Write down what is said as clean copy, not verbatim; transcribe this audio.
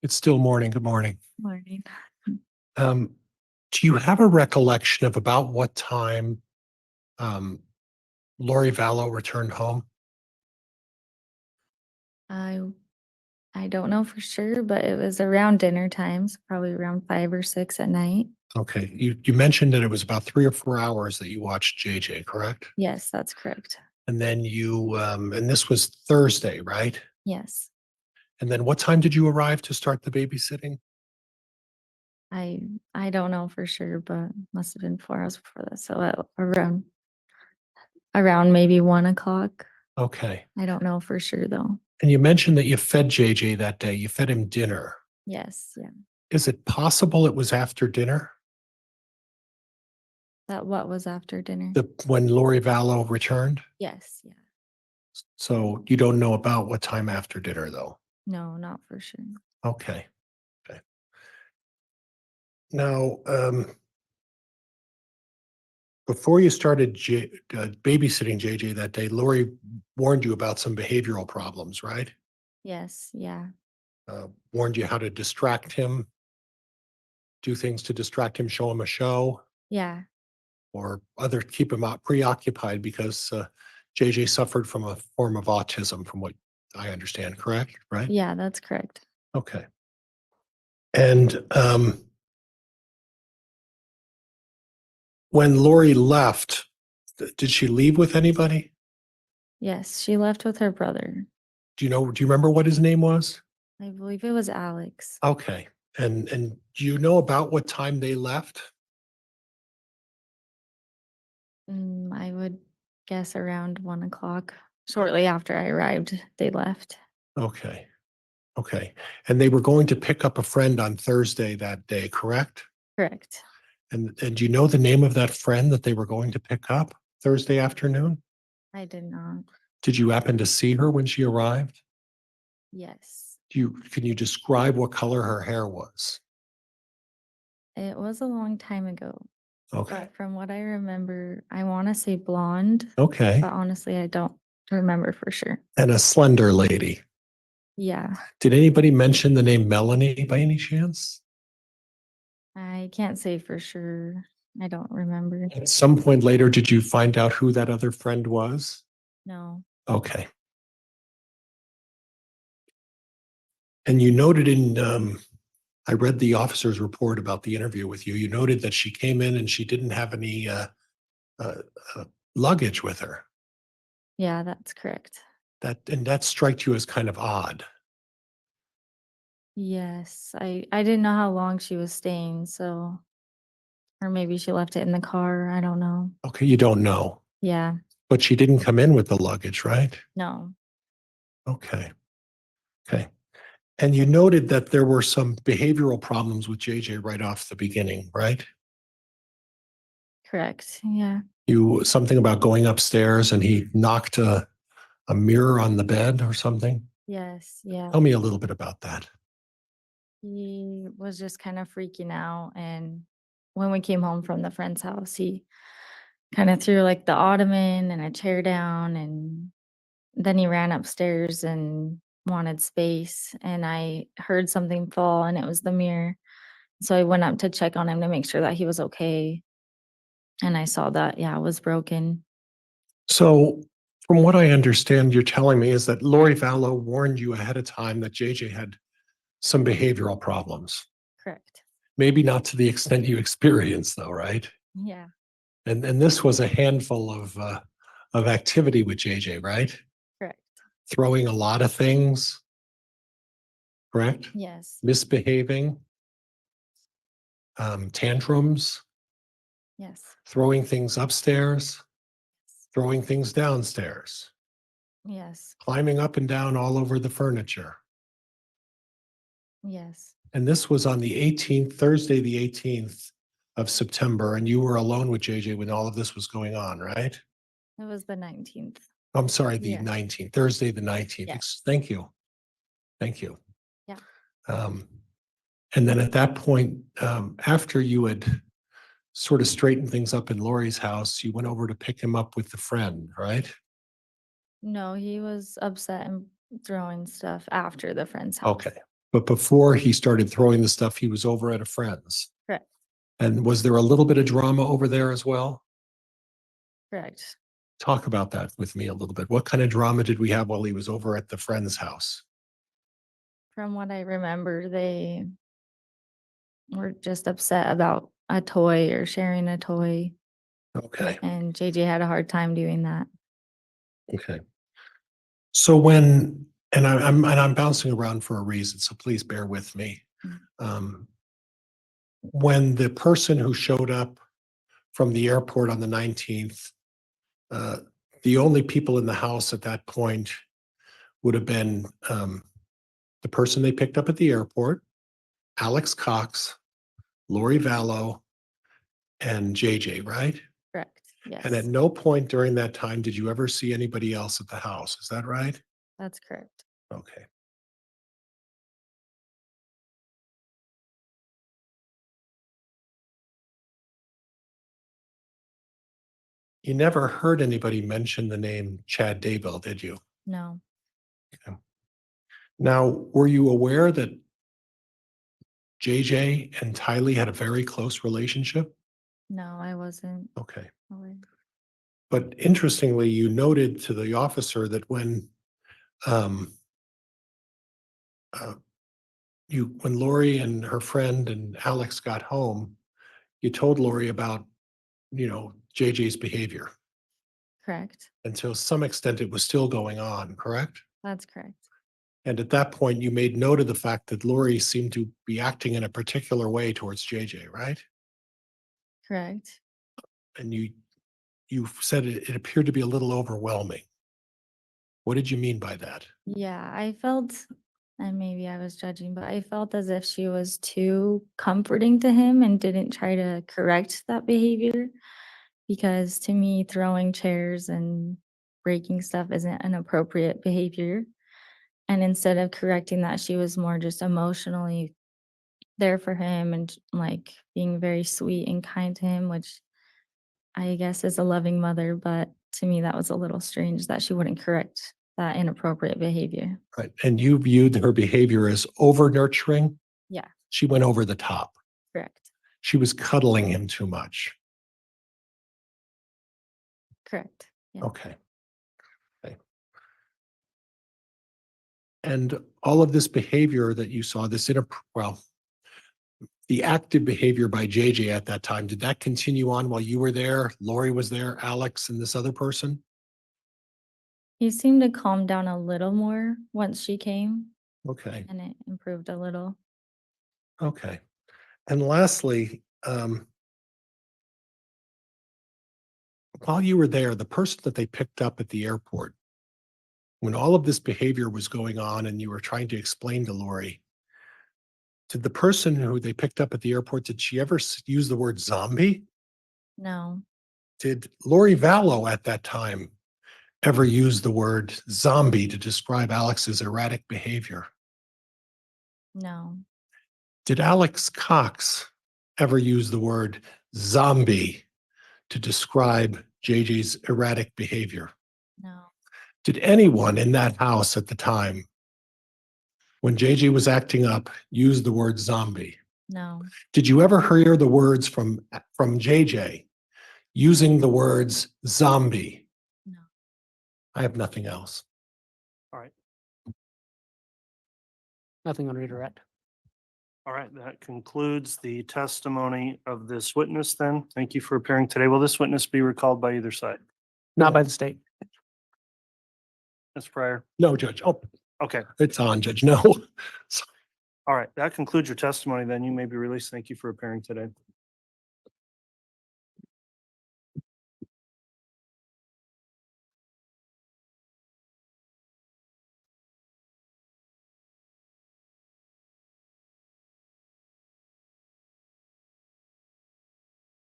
It's still morning. Good morning. Morning. Um, do you have a recollection of about what time um, Lori Vallow returned home? I I don't know for sure, but it was around dinner times, probably around 5 or 6 at night. Okay, you mentioned that it was about 3 or 4 hours that you watched JJ, correct? Yes, that's correct. And then and this was Thursday, right? Yes. And then what time did you arrive to start the babysitting? I I don't know for sure, but must have been 4 hours before that. So around maybe 1 o'clock. Okay. I don't know for sure though. And you mentioned that you fed JJ that day. You fed him dinner. Yes, yeah. Is it possible it was after dinner? That what was after dinner? When Lori Vallow returned? Yes, yeah. So you don't know about what time after dinner, though? No, not for sure. Okay. Okay. Now, before you started babysitting JJ that day, Lori warned you about some behavioral problems, right? Yes, yeah. Warned you how to distract him, do things to distract him, show him a show, Yeah. or keep him preoccupied because JJ suffered from a form of autism, from what I understand, correct? Right? Yeah, that's correct. Okay. And when Lori left, did she leave with anybody? Yes, she left with her brother. Do you remember what his name was? I believe it was Alex. Okay. And do you know about what time they left? I would guess around 1 o'clock. Shortly after I arrived, they left. Okay. Okay. And they were going to pick up a friend on Thursday that day, correct? Correct. And do you know the name of that friend that they were going to pick up Thursday afternoon? I did not. Did you happen to see her when she arrived? Yes. Can you describe what color her hair was? It was a long time ago. Okay. But from what I remember, I want to say blonde, Okay. but honestly, I don't remember for sure. And a slender lady. Yeah. Did anybody mention the name Melanie by any chance? I can't say for sure. I don't remember. At some point later, did you find out who that other friend was? No. Okay. And you noted I read the officer's report about the interview with you. You noted that she came in and she didn't have any uh, luggage with her. Yeah, that's correct. And that strikes you as kind of odd. Yes. I didn't know how long she was staying, so or maybe she left it in the car. I don't know. Okay, you don't know, Yeah. but she didn't come in with the luggage, right? No. Okay. Okay. And you noted that there were some behavioral problems with JJ right off the beginning, right? Correct. Yeah. Something about going upstairs and he knocked a mirror on the bed or something. Yes. Yeah. Tell me a little bit about that. He was just kind of freaking out. And when we came home from the friend's house, he kind of threw like the ottoman and a chair down. And then he ran upstairs and wanted space. And I heard something fall, and it was the mirror. So I went up to check on him to make sure that he was okay. And I saw that, yeah, it was broken. So, from what I understand, you're telling me is that Lori Vallow warned you ahead of time that JJ had some behavioral problems. Correct. Maybe not to the extent you experienced, though, right? Yeah. And this was a handful of activity with JJ, right? Correct. Throwing a lot of things, correct? Yes. Misbehaving, tantrums, Yes. throwing things upstairs, throwing things downstairs, Yes. climbing up and down all over the furniture. Yes. And this was on the 18th, Thursday, the 18th of September, and you were alone with JJ when all of this was going on, right? It was the 19th. I'm sorry, the Yeah. 19th, Thursday, the 19th. Yes. Thank you. Thank you. Yeah. And then at that point, after you had sort of straightened things up in Lori's house, you went over to pick him up with the friend, right? No, he was upset and throwing stuff after the friend's house. Okay. But before he started throwing the stuff, he was over at a friend's. Correct. And was there a little bit of drama over there as well? Correct. Talk about that with me a little bit. What kind of drama did we have while he was over at the friend's house? From what I remember, they were just upset about a toy or sharing a toy, Okay, and JJ had a hard time doing that. okay. So when, and I'm bouncing around for a reason, so please bear with me. Mm. When the person who showed up from the airport on the 19th, the only people in the house at that point would have been the person they picked up at the airport, Alex Cox, Lori Vallow, and JJ, right? Correct. Yes. And at no point during that time did you ever see anybody else at the house. Is that right? That's correct. Okay. You never heard anybody mention the name Chad Daybell, did you? No. Okay. Now, were you aware that JJ and Tylee had a very close relationship? No, I wasn't Okay. aware. But interestingly, you noted to the officer that when um, uh, when Lori and her friend and Alex got home, you told Lori about, JJ's behavior. Correct. And to some extent, it was still going on, correct? That's correct. And at that point, you made note of the fact that Lori seemed to be acting in a particular way towards JJ, right? Correct. And you said it appeared to be a little overwhelming. What did you mean by that? Yeah, I felt, and maybe I was judging, but I felt as if she was too comforting to him and didn't try to correct that behavior. Because to me, throwing chairs and breaking stuff isn't an appropriate behavior. And instead of correcting that, she was more just emotionally there for him and like being very sweet and kind to him, which I guess is a loving mother. But to me, that was a little strange that she wouldn't correct that inappropriate behavior. Right. And you viewed her behavior as over nurturing. Yeah, She went over the top. correct. She was cuddling him too much. Correct. Yeah. Okay. Okay. And all of this behavior that you saw, the active behavior by JJ at that time, did that continue on while you were there? Lori was there, Alex, and this other person? He seemed to calm down a little more once she came, Okay. and it improved a little. Okay. And lastly, while you were there, the person that they picked up at the airport, when all of this behavior was going on and you were trying to explain to Lori, did the person who they picked up at the airport, did she ever use the word zombie? No, Did Lori Vallow at that time ever use the word zombie to describe Alex's erratic behavior? no, Did Alex Cox ever use the word zombie to describe JJ's erratic behavior? no, Did anyone in that house at the time, when JJ was acting up, use the word zombie? no, Did you ever hear the words from JJ using the words zombie? no. I have nothing else. All right. Nothing on redirect. All right, that concludes the testimony of this witness then. Thank you for appearing today. Will this witness be recalled by either side? Not by the state. Ms. Pryor? No, Judge. Oh, Okay, it's on, Judge. No. all right, that concludes your testimony then. You may be released. Thank you for appearing today.